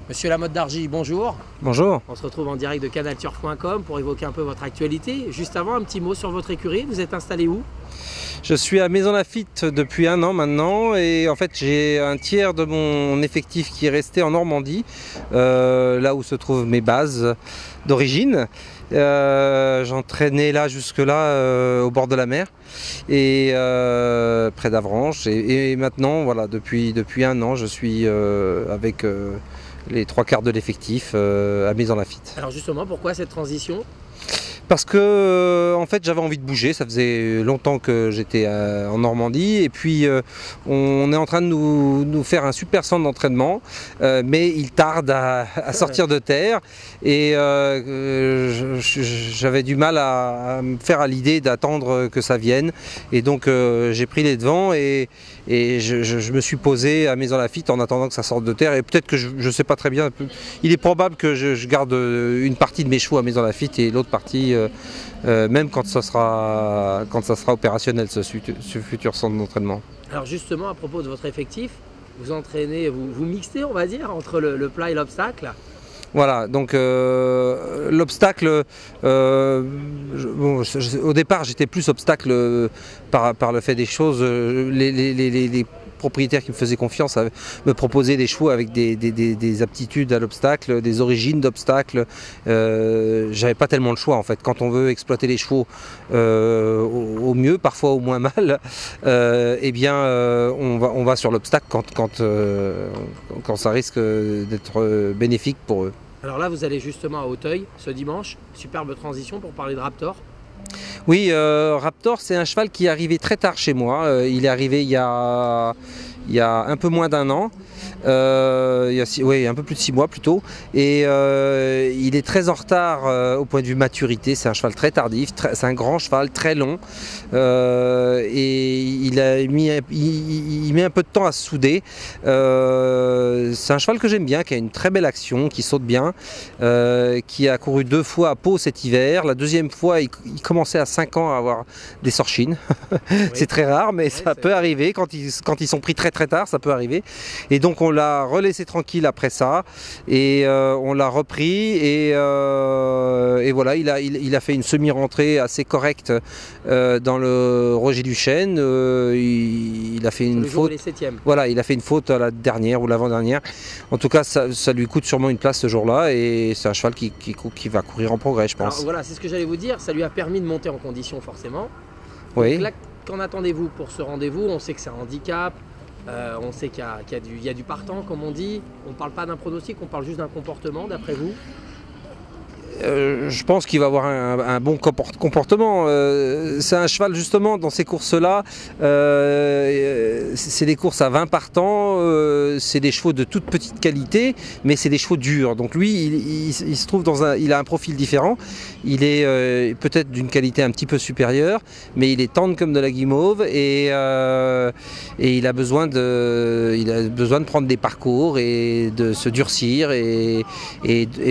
Monsieur Lamotte d'Argy, bonjour. Bonjour. On se retrouve en direct de canalturf.com pour évoquer un peu votre actualité. Juste avant, un petit mot sur votre écurie. Vous êtes installé où? Je suis à Maison Lafitte depuis 1 an maintenant et en fait j'ai un tiers de mon effectif qui est resté en Normandie, là où se trouvent mes bases d'origine. J'entraînais là jusque-là au bord de la mer et près d'Avranches et maintenant voilà depuis 1 an je suis avec les 3/4 de l'effectif à Maison Lafitte. Alors justement, pourquoi cette transition? Parce que en fait j'avais envie de bouger, ça faisait longtemps que j'étais en Normandie et puis on est en train de nous faire un super centre d'entraînement mais il tarde à sortir de terre et j'avais du mal à me faire à l'idée d'attendre que ça vienne et donc j'ai pris les devants et je me suis posé à Maison Lafitte en attendant que ça sorte de terre et peut-être que je ne sais pas très bien, il est probable que je garde une partie de mes chevaux à Maison Lafitte et l'autre partie même quand ça sera opérationnel ce futur centre d'entraînement. Alors justement, à propos de votre effectif, vous entraînez, vous mixez on va dire entre le plat et l'obstacle. Voilà, donc l'obstacle, au départ j'étais plus obstacle par le fait des choses, les propriétaires qui me faisaient confiance me proposaient des chevaux avec des aptitudes à l'obstacle, des origines d'obstacle. J'avais pas tellement le choix en fait. Quand on veut exploiter les chevaux au mieux, parfois au moins mal, eh bien on va sur l'obstacle quand ça risque d'être bénéfique pour eux. Alors là, vous allez justement à Auteuil ce dimanche. Superbe transition pour parler de Raptor. Oui, Raptor, c'est un cheval qui est arrivé très tard chez moi. Il est arrivé il y a un peu moins d'1 an. Un peu plus de 6 mois plutôt. Et il est très en retard au point de vue maturité. C'est un cheval très tardif. C'est un grand cheval, très long. Et il met un peu de temps à se souder. C'est un cheval que j'aime bien, qui a une très belle action, qui saute bien, qui a couru 2 fois à Pau cet hiver. La deuxième fois, il commençait à 5 ans à avoir des sorchines. Oui. C'est très rare, mais ça peut arriver. Quand ils sont pris très très tard, ça peut arriver. Et donc on l'a relaissé tranquille après ça. Et on l'a repris. Et voilà, il a fait une semi-rentrée assez correcte dans le Roger Duchesne. Il a fait une faute. Voilà, il a fait une faute à la dernière ou l'avant-dernière. En tout cas, ça lui coûte sûrement une place ce jour-là. Et c'est un cheval qui va courir en progrès, je pense. Alors, voilà, c'est ce que j'allais vous dire. Ça lui a permis de monter en condition, forcément. Oui. Donc là, qu'en attendez-vous pour ce rendez-vous? On sait que c'est un handicap. On sait qu'il y a du partant, comme on dit. On ne parle pas d'un pronostic, on parle juste d'un comportement, d'après vous? Je pense qu'il va avoir un bon comportement. C'est un cheval justement dans ces courses-là. C'est des courses à 20 partants. C'est des chevaux de toute petite qualité, mais c'est des chevaux durs. Donc lui, il se trouve il a un profil différent. Il est peut-être d'une qualité un petit peu supérieure, mais il est tendre comme de la guimauve et il a besoin de prendre des parcours et de se durcir et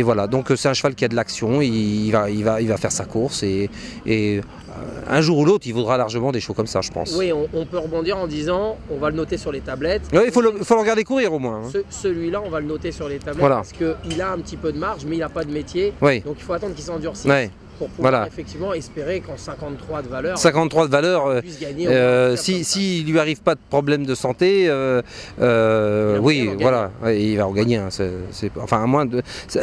voilà. Donc c'est un cheval qui a de l'action. Il va faire sa course et un jour ou l'autre, il vaudra largement des chevaux comme ça, je pense. Oui, on peut rebondir en disant, on va le noter sur les tablettes. Oui, il faut le regarder courir au moins. Celui-là, on va le noter sur les tablettes voilà. Parce qu'il a un petit peu de marge, mais il n'a pas de métier. Oui. Donc il faut attendre qu'il s'endurcisse. Oui. Pour pouvoir effectivement espérer qu'en 53 de valeur, puisse gagner. Si lui arrive pas de problème de santé, oui, voilà, il va en gagner. Hein, enfin, à moins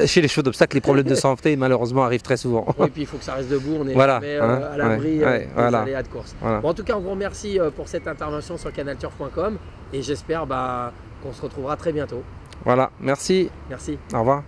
chez les chevaux d'obstacle, les problèmes de santé malheureusement arrivent très souvent. Oui, puis il faut que ça reste debout. On est voilà, jamais à l'abri des aléas de course. Voilà. Bon, en tout cas, on vous remercie pour cette intervention sur canalturf.com et j'espère qu'on se retrouvera très bientôt. Voilà, merci. Merci. Au revoir.